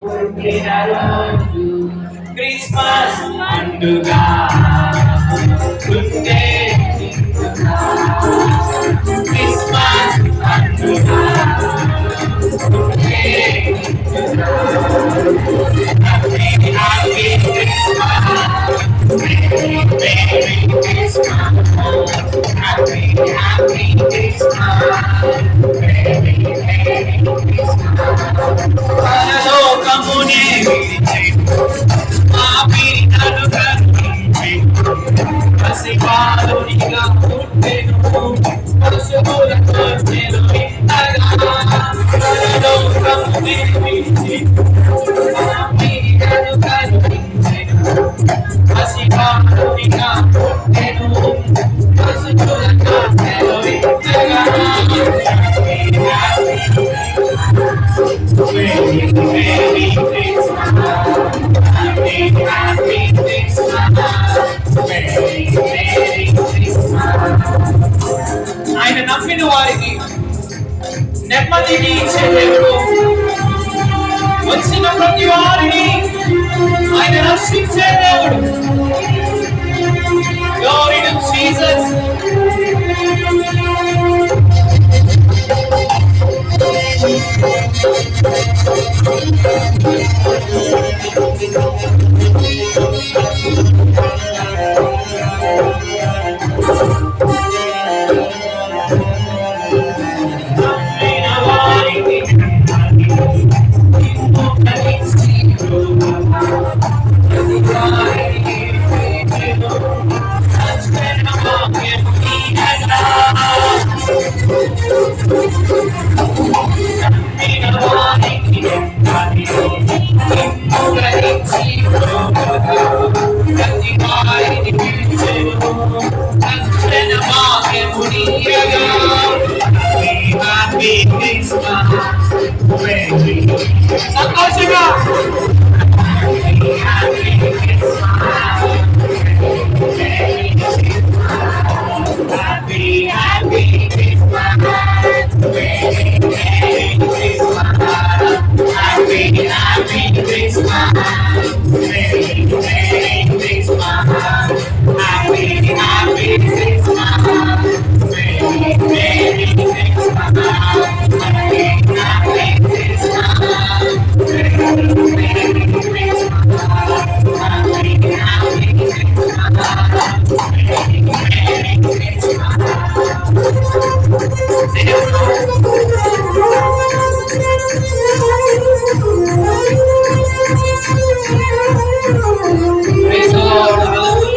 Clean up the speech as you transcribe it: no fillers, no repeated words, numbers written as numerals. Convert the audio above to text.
పుట్టినరోజు క్రిస్మస్ పండుగ గుర్తెచ్చుకున్నా. క్రిస్మస్ పండుగ గుర్తెచ్చుకున్నా. Happy happy Christmas, merry Christmas, happy happy Christmas, merry Christmas. పరలోకమునే విడిచి పాపినను కరుణించి పసిబాలునిగా పుట్టెను, పశువులకు వచ్చెను వింతగా. పరలోకమునే విడిచి పాపినను కరుణించెను, పసిబాలునిగా పుట్టెను, పశువులకు వచ్చెను వింతగా. Merry Christmas, Happy Happy Christmas, Merry Christmas. ఆయన నమ్మిన వారికి నెమ్మదిని ఇచ్చే దేవుడు, వచ్చిన ప్రతి వారిని ఆయన రక్షించే దేవుడు. Glory to Jesus. సంతోషంగా Happy, happy Christmas. Merry, Merry Christmas. Happy, happy Christmas. Merry, Merry Christmas. Happy, happy Christmas. Merry, Merry Christmas. Happy, happy Christmas. Merry, Merry